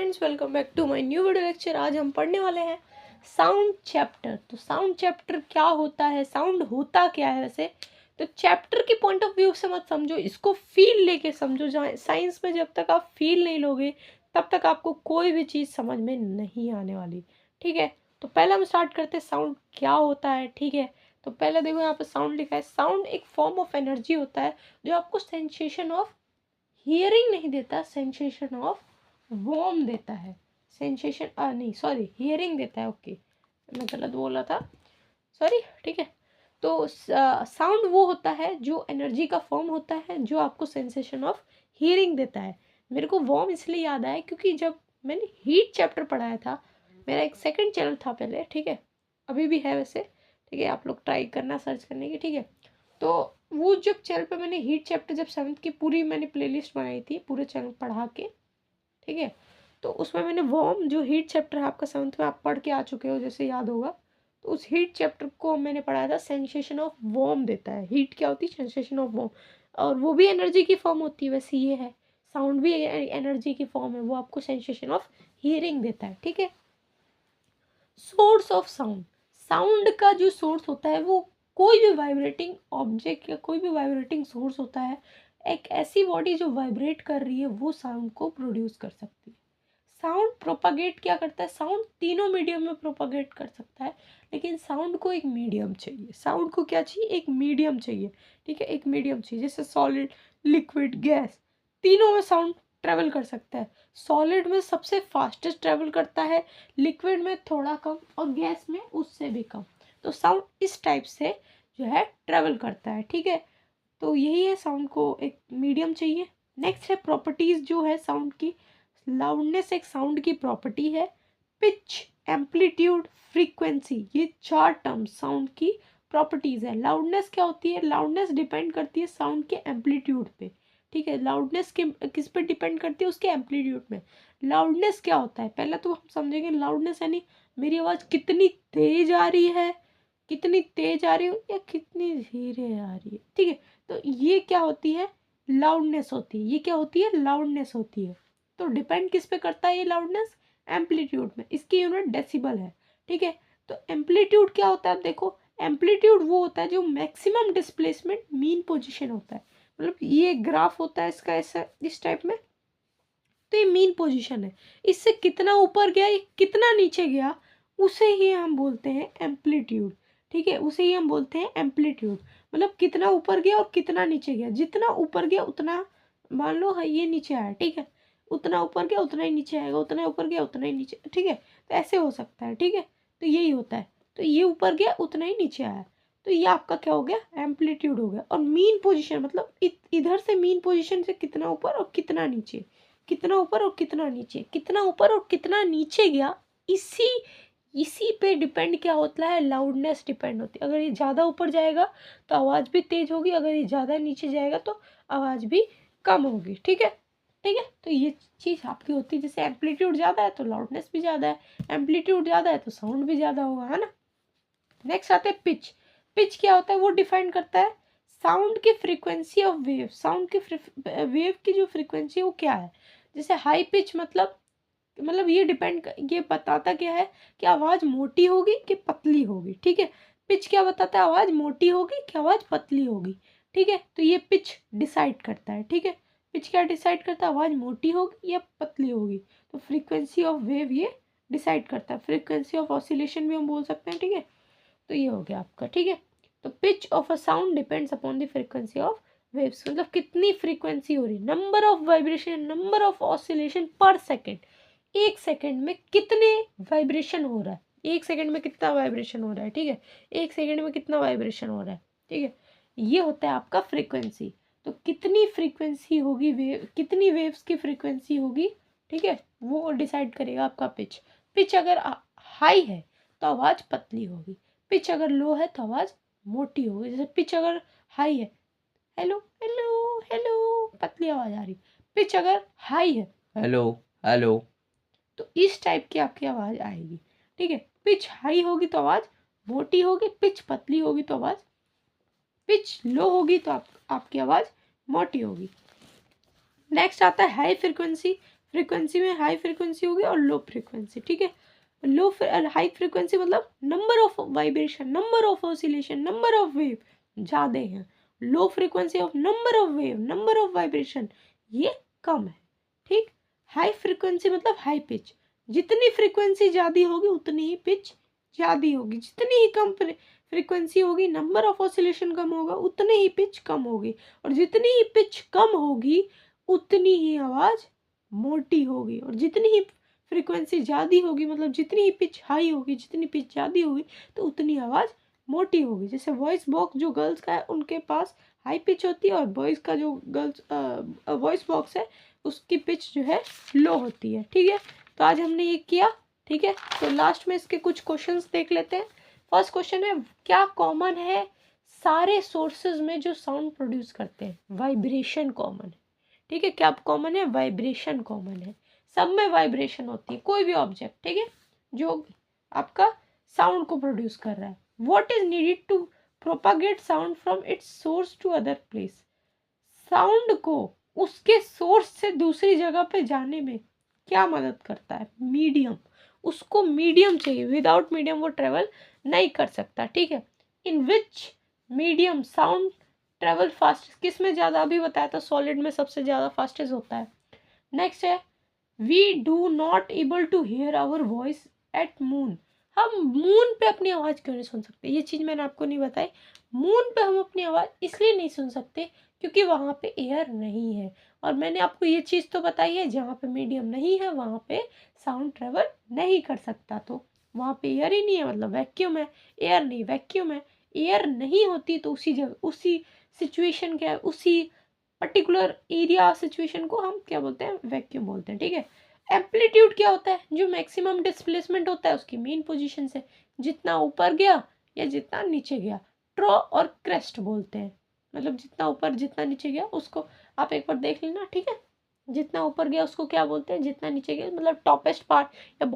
Friends, welcome back to my new video lecture. आज हम पढ़ने वाले हैं साउंड चैप्टर। तो साउंड चैप्टर क्या होता है, साउंड होता क्या है वैसे। तो चैप्टर की पॉइंट ऑफ व्यू से मत समझो, इसको फील लेके समझो। जहाँ साइंस में जब तक आप फील नहीं लोगे तब तक आपको कोई भी चीज़ समझ में नहीं आने वाली। ठीक है, तो पहले हम स्टार्ट करते हैं साउंड क्या होता है। ठीक है, तो पहले देखो यहाँ पे साउंड लिखा है। साउंड एक फॉर्म ऑफ एनर्जी होता है जो आपको सेंसेशन ऑफ हियरिंग नहीं देता, सेंसेशन ऑफ वॉर्म देता है। सेंसेशन नहीं सॉरी, हियरिंग देता है। ओके, मैं गलत बोला था, सॉरी। ठीक है, तो साउंड वो होता है जो एनर्जी का फॉर्म होता है जो आपको सेंसेशन ऑफ हियरिंग देता है। मेरे को वॉर्म इसलिए याद आया क्योंकि जब मैंने हीट चैप्टर पढ़ाया था, मेरा एक सेकंड चैनल था पहले, ठीक है, अभी भी है वैसे। ठीक है, आप लोग ट्राई करना सर्च करने की। ठीक है, तो वो जब चैनल पे मैंने हीट चैप्टर जब 7th की पूरी मैंने प्लेलिस्ट बनाई थी पूरे चैनल पढ़ा के। ठीक है, तो उसमें मैंने वॉर्म जो हीट चैप्टर है आपका 7th में आप पढ़ के आ चुके हो जैसे याद होगा, तो उस हीट चैप्टर को मैंने पढ़ाया था। सेंसेशन ऑफ वॉर्म देता है। हीट क्या होती है? सेंसेशन ऑफ वॉर्म, और वो भी एनर्जी की फॉर्म होती है। वैसे ये है, साउंड भी एनर्जी की फॉर्म है, वो आपको सेंसेशन ऑफ हियरिंग देता है। ठीक है, सोर्स ऑफ साउंड, साउंड का जो सोर्स होता है वो कोई भी वाइब्रेटिंग ऑब्जेक्ट या कोई भी वाइब्रेटिंग सोर्स होता है। एक ऐसी बॉडी जो वाइब्रेट कर रही है वो साउंड को प्रोड्यूस कर सकती है। साउंड प्रोपागेट क्या करता है? साउंड तीनों मीडियम में प्रोपागेट कर सकता है, लेकिन साउंड को एक मीडियम चाहिए। साउंड को क्या चाहिए? एक मीडियम चाहिए। ठीक है, एक मीडियम चाहिए। जैसे सॉलिड, लिक्विड, गैस, तीनों में साउंड ट्रेवल कर सकता है। सॉलिड में सबसे फास्टेस्ट ट्रेवल करता है, लिक्विड में थोड़ा कम, और गैस में उससे भी कम। तो साउंड इस टाइप से जो है ट्रेवल करता है। ठीक है, तो यही है, साउंड को एक मीडियम चाहिए। नेक्स्ट है प्रॉपर्टीज जो है साउंड की। लाउडनेस एक साउंड की प्रॉपर्टी है। पिच, एम्पलीट्यूड, फ्रीक्वेंसी, ये चार टर्म्स साउंड की प्रॉपर्टीज है। लाउडनेस क्या होती है? लाउडनेस डिपेंड करती है साउंड के एम्पलीट्यूड पे। ठीक है, लाउडनेस के किस पे डिपेंड करती है? उसके एम्पलीट्यूड में। लाउडनेस क्या होता है पहले तो हम समझेंगे। लाउडनेस यानी मेरी आवाज कितनी तेज आ रही है, कितनी तेज आ रही हो या कितनी धीरे आ रही है। ठीक है, तो ये क्या होती है? लाउडनेस होती है। ये क्या होती है? लाउडनेस होती है। तो डिपेंड किस पे करता है ये लाउडनेस? एम्पलीट्यूड में। इसकी यूनिट डेसिबल है। ठीक है, तो एम्पलीट्यूड क्या होता है? अब देखो, एम्पलीट्यूड वो होता है जो मैक्सिमम डिस्प्लेसमेंट मीन पोजीशन होता है। मतलब ये ग्राफ होता है इसका ऐसा, इस टाइप में, तो ये मीन पोजीशन है। इससे कितना ऊपर गया या कितना नीचे गया उसे ही हम बोलते हैं एम्पलीट्यूड। ठीक है, उसे ही हम बोलते हैं एम्पलीट्यूड। मतलब कितना ऊपर गया और कितना नीचे गया। जितना ऊपर गया उतना, मान लो है ये नीचे आया, ठीक है, उतना ऊपर गया उतना ही नीचे आएगा, उतना ऊपर गया उतना ही नीचे। ठीक है, तो ऐसे हो सकता है। ठीक है, तो यही होता है। तो ये ऊपर गया उतना ही नीचे आया, तो ये आपका क्या हो गया? एम्पलीट्यूड हो गया। और मीन पोजीशन मतलब इधर से मीन पोजीशन से कितना ऊपर और कितना नीचे, कितना ऊपर और कितना नीचे, कितना ऊपर और कितना नीचे गया, इसी इसी पे डिपेंड क्या होता है? लाउडनेस डिपेंड होती है। अगर ये ज़्यादा ऊपर जाएगा तो आवाज़ भी तेज होगी, अगर ये ज़्यादा नीचे जाएगा तो आवाज़ भी कम होगी। ठीक है, ठीक है, तो ये चीज़ आपकी होती है। जैसे एम्पलीट्यूड ज़्यादा है तो लाउडनेस भी ज़्यादा है, एम्पलीट्यूड ज़्यादा है तो साउंड भी ज़्यादा होगा, है ना। नेक्स्ट आते हैं पिच। पिच क्या होता है? वो डिफाइन करता है साउंड की फ्रीक्वेंसी ऑफ वेव। साउंड की वेव की जो फ्रीक्वेंसी है वो क्या है। जैसे हाई पिच मतलब ये बताता क्या है कि आवाज मोटी होगी कि पतली होगी। ठीक है, पिच क्या बताता है? आवाज मोटी होगी कि आवाज पतली होगी। ठीक है, तो ये पिच डिसाइड करता है। ठीक है, पिच क्या डिसाइड करता है? आवाज मोटी होगी या पतली होगी। तो फ्रीक्वेंसी ऑफ वेव ये डिसाइड करता है। फ्रीक्वेंसी ऑफ ऑसिलेशन भी हम बोल सकते हैं। ठीक है, तो ये हो गया आपका। ठीक है, तो pitch of a sound depends upon the frequency of waves. मतलब कितनी फ्रीक्वेंसी हो रही, number of vibration, number of oscillation पर सेकेंड। एक सेकेंड में कितने वाइब्रेशन हो रहा है, एक सेकेंड में कितना वाइब्रेशन हो रहा है। ठीक है, एक सेकेंड में कितना वाइब्रेशन हो रहा है। ठीक है, ये होता है आपका फ्रीक्वेंसी। तो कितनी फ्रीक्वेंसी होगी वेव, कितनी वेव्स की फ्रीक्वेंसी होगी, ठीक है, वो डिसाइड करेगा आपका पिच। पिच अगर हाई है तो आवाज पतली होगी, पिच अगर लो है तो आवाज मोटी होगी। जैसे पिच अगर हाई है, हेलो हेलो हेलो, पतली आवाज आ रही। पिच अगर हाई है, हेलो हेलो, तो इस टाइप की आपकी आवाज आएगी। ठीक है, पिच हाई होगी तो आवाज मोटी होगी, पिच पतली होगी तो आवाज, पिच लो होगी तो आपकी आवाज मोटी होगी। नेक्स्ट आता है हाई फ्रीक्वेंसी। फ्रीक्वेंसी में हाई फ्रीक्वेंसी होगी और लो फ्रीक्वेंसी, ठीक है। लो हाई फ्रीक्वेंसी मतलब number of vibration, number of oscillation, number of wave ज़्यादा हैं। Low frequency of number of wave, number of vibration ये कम है, ठीक। हाई फ्रीक्वेंसी मतलब हाई पिच, जितनी फ्रीक्वेंसी ज़्यादा होगी उतनी ही पिच ज़्यादा होगी, जितनी ही कम फ्रीक्वेंसी होगी, नंबर ऑफ ऑसिलेशन कम होगा, उतनी ही पिच कम होगी, और जितनी ही पिच कम होगी उतनी ही आवाज़ मोटी होगी, और जितनी ही फ्रीक्वेंसी ज़्यादा होगी मतलब जितनी ही पिच हाई होगी, जितनी पिच ज़्यादा होगी तो उतनी आवाज़ मोटी होगी। जैसे वॉइस बॉक्स जो गर्ल्स का है उनके पास हाई पिच होती है, और बॉयज़ का जो गर्ल्स वॉइस बॉक्स है उसकी पिच जो है लो होती है, ठीक है। तो आज हमने ये किया, ठीक है। तो लास्ट में इसके कुछ क्वेश्चंस देख लेते हैं। फर्स्ट क्वेश्चन है, क्या कॉमन है सारे सोर्सेज में जो साउंड प्रोड्यूस करते हैं? वाइब्रेशन कॉमन है, ठीक है। क्या कॉमन है? वाइब्रेशन कॉमन है, सब में वाइब्रेशन होती है, कोई भी ऑब्जेक्ट, ठीक है, जो आपका साउंड को प्रोड्यूस कर रहा है। What is needed to propagate sound from its source to other place? Sound को उसके सोर्स से दूसरी जगह पे जाने में क्या मदद करता है? मीडियम, उसको मीडियम चाहिए, विदाउट मीडियम वो ट्रेवल नहीं कर सकता, ठीक है। In which medium sound travel fast, किस में ज़्यादा? अभी बताया था सॉलिड में सबसे ज़्यादा फास्टेस्ट होता है। नेक्स्ट है, we do not able to hear our voice at moon. हम मून पे अपनी आवाज़ क्यों नहीं सुन सकते? ये चीज़ मैंने आपको नहीं बताई। मून पे हम अपनी आवाज़ इसलिए नहीं सुन सकते क्योंकि वहाँ पे एयर नहीं है, और मैंने आपको ये चीज़ तो बताई है, जहाँ पे मीडियम नहीं है वहाँ पे साउंड ट्रेवल नहीं कर सकता। तो वहाँ पे एयर ही नहीं है मतलब वैक्यूम है, एयर नहीं वैक्यूम है। एयर नहीं होती तो उसी जगह, उसी सिचुएशन क्या है, उसी पर्टिकुलर एरिया सिचुएशन को हम क्या बोलते हैं? वैक्यूम बोलते हैं, ठीक है। एम्पलीट्यूड क्या होता है? जो मैक्सिमम डिस्प्लेसमेंट होता है उसकी मेन पोजीशन से जितना ऊपर गया या जितना नीचे गया, ट्रॉ और क्रेस्ट बोलते हैं। मतलब जितना ऊपर जितना नीचे गया उसको आप एक बार देख लेना, ठीक है। जितना ऊपर गया उसको क्या बोलते हैं, जितना नीचे गया मतलब टॉपेस्ट पार्ट या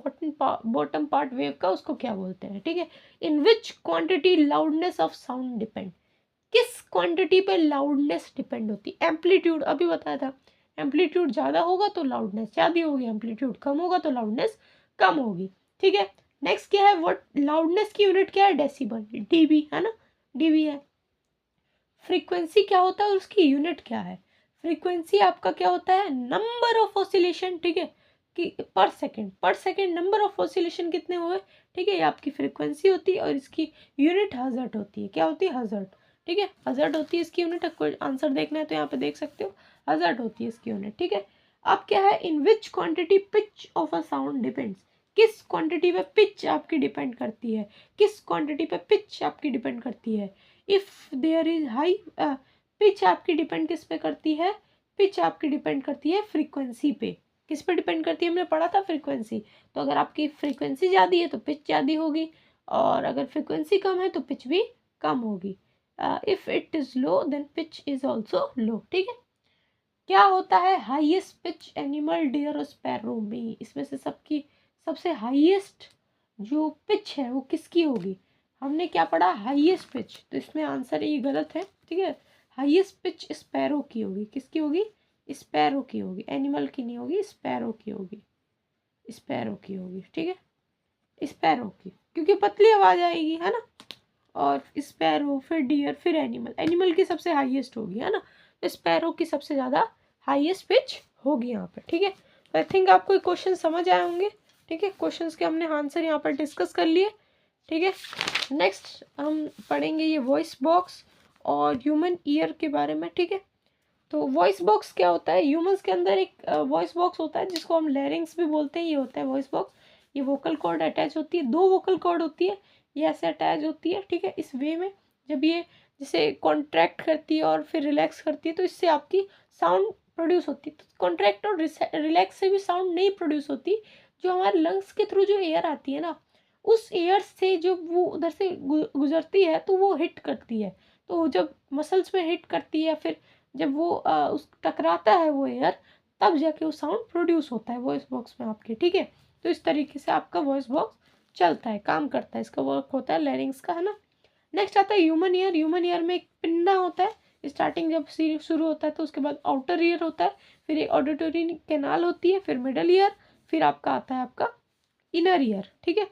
बॉटम पार्ट वेव का उसको क्या बोलते हैं, ठीक है। In which quantity loudness of sound depend, किस क्वांटिटी पे लाउडनेस डिपेंड होती है? एम्पलीट्यूड, अभी बताया था, एम्पलीट्यूड ज़्यादा होगा तो लाउडनेस ज़्यादा होगी, एम्पलीट्यूड कम होगा तो लाउडनेस कम होगी, ठीक है। नेक्स्ट क्या है, व्हाट लाउडनेस की यूनिट क्या है? डेसिबल, डीबी है ना, डीबी है। फ्रीक्वेंसी क्या होता है और उसकी यूनिट क्या है? फ्रीक्वेंसी आपका क्या होता है? नंबर ऑफ ऑसिलेशन, ठीक है, कि पर सेकेंड नंबर ऑफ ऑसिलेशन कितने हुए, ठीक है, ये आपकी फ्रीक्वेंसी होती है, और इसकी यूनिट हर्ट्ज होती है। क्या होती है? हर्ट्ज, ठीक है, हर्ट्ज होती है इसकी यूनिट। कोई आंसर देखना है तो यहाँ पे देख सकते हो, हर्ट्ज होती है इसकी यूनिट, ठीक है। अब क्या है, in which quantity pitch of a sound depends, किस क्वांटिटी पे पिच आपकी डिपेंड करती है, किस क्वांटिटी पे पिच आपकी डिपेंड करती है? If there is high, pitch आपकी डिपेंड किस पे करती है? पिच आपकी डिपेंड करती है फ्रीक्वेंसी पे। किस पे डिपेंड करती है? हमने पढ़ा था फ्रीक्वेंसी। तो अगर आपकी फ्रीक्वेंसी ज़्यादा है तो पिच ज़्यादा होगी, और अगर फ्रीक्वेंसी कम है तो पिच भी कम होगी। If it is low then pitch is also low, ठीक है। क्या होता है हाईएस्ट पिच एनिमल, डियर और स्पैरो में? इसमें से सबकी सबसे हाईएस्ट जो पिच है वो किसकी होगी? हमने क्या पढ़ा? हाईएस्ट पिच, तो इसमें आंसर ये गलत है, ठीक है। हाईएस्ट पिच स्पैरो की होगी। किसकी होगी? स्पैरो की होगी, एनिमल की नहीं होगी, स्पैरो की होगी, स्पैरो की होगी, ठीक है, स्पैरो की, क्योंकि पतली आवाज आएगी, है ना। और स्पैरो, फिर डियर, फिर एनिमल, एनिमल की सबसे हाईएस्ट होगी, है ना, तो स्पैरो की सबसे ज़्यादा हाईएस्ट पिच होगी यहाँ पे, ठीक है। तो आई थिंक आपको क्वेश्चन समझ आए होंगे, ठीक है। क्वेश्चंस के हमने आंसर यहाँ पर डिस्कस कर लिए, ठीक है। नेक्स्ट हम पढ़ेंगे ये वॉइस बॉक्स और ह्यूमन ईयर के बारे में, ठीक है। तो वॉइस बॉक्स क्या होता है? ह्यूमंस के अंदर एक वॉइस बॉक्स होता है जिसको हम लैरिंग्स भी बोलते हैं, ये होता है वॉइस बॉक्स। ये वोकल कॉर्ड अटैच होती है, 2 वोकल कॉर्ड होती है, ये ऐसे अटैच होती है, ठीक है। इस वे में जब ये जैसे कॉन्ट्रैक्ट करती है और फिर रिलैक्स करती है तो इससे आपकी साउंड प्रोड्यूस होती है। तो कॉन्ट्रैक्ट और रिलैक्स से भी साउंड नहीं प्रोड्यूस होती, जो हमारे लंग्स के थ्रू जो एयर आती है ना, उस एयर से जब वो उधर से गुजरती है तो वो हिट करती है। तो जब मसल्स में हिट करती है, फिर जब वो उस टकराता है वो एयर, तब जाके वो साउंड प्रोड्यूस होता है वॉइस बॉक्स में आपके, ठीक है। तो इस तरीके से आपका वॉइस बॉक्स चलता है, काम करता है, इसका वर्क होता है लैरिंग्स का, है ना। नेक्स्ट आता है ह्यूमन ईयर। ह्यूमन ईयर में एक पिंडा होता है, स्टार्टिंग जब शुरू होता है तो उसके बाद आउटर ईयर होता है, फिर एक ऑडिटरी कैनाल होती है, फिर मिडल ईयर, फिर आपका आता है आपका इनर ईयर। ठीक है,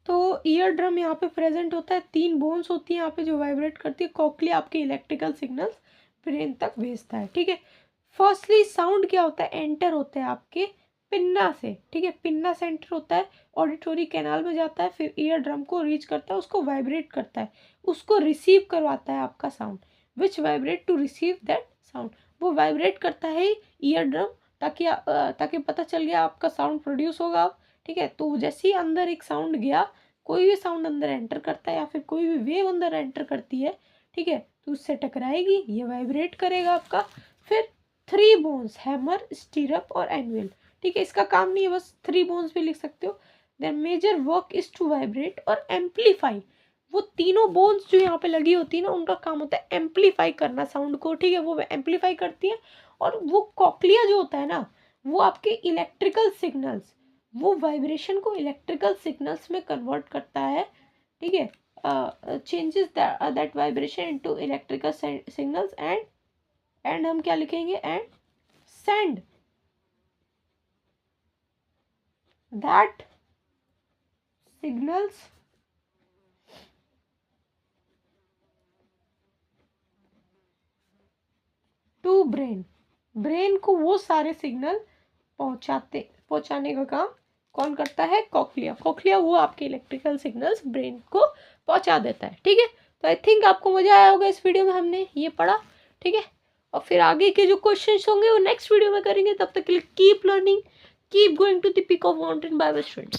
तो ईयर ड्रम यहाँ पे प्रेजेंट होता है, 3 बोन्स होती है यहाँ पे जो वाइब्रेट करती है। कॉक्लिया आपके इलेक्ट्रिकल सिग्नल्स ब्रेन तक भेजता है। ठीक है, फर्स्टली साउंड क्या होता है, एंटर होता है आपके पिन्ना से। ठीक है, पिन्ना से एंटर होता है, ऑडिटोरी कैनाल में जाता है, फिर ईयर ड्रम को रीच करता है, उसको वाइब्रेट करता है, उसको रिसीव करवाता है आपका sound, which vibrate to receive that sound. वो वाइब्रेट करता है ईयर ड्रम ताकि पता चल गया आपका साउंड प्रोड्यूस होगा। ठीक है, तो जैसे ही अंदर एक साउंड गया, कोई भी साउंड अंदर एंटर करता है या फिर कोई भी वेव अंदर एंटर करती है, ठीक है, तो उससे टकराएगी, ये वाइब्रेट करेगा आपका। फिर 3 बोन्स, हैमर, स्टीरअप और एनविल। ठीक है, इसका काम नहीं है, बस 3 बोन्स भी लिख सकते हो। Then major work is to vibrate और एम्पलीफाई। वो तीनों बोन्स जो यहाँ पे लगी होती है ना, उनका काम होता है एम्पलीफाई करना साउंड को। ठीक है, वो एम्पलीफाई करती है। और वो कॉक्लिया जो होता है ना, वो आपके इलेक्ट्रिकल सिग्नल्स, वो वाइब्रेशन को इलेक्ट्रिकल सिग्नल्स में कन्वर्ट करता है। ठीक है, changes that vibration into electrical signals and हम क्या लिखेंगे, and send that signals to brain को वो सारे सिग्नल पहुंचाने का काम कौन करता है, कॉक्लिया वो आपके इलेक्ट्रिकल सिग्नल्स ब्रेन को पहुंचा देता है। ठीक है, तो आई थिंक आपको मजा आया होगा इस वीडियो में, हमने ये पढ़ा। ठीक है, और फिर आगे के जो क्वेश्चंस होंगे वो नेक्स्ट वीडियो में करेंगे। तब तक के लिए keep learning, keep going to the peak of mountain. Bye bye students.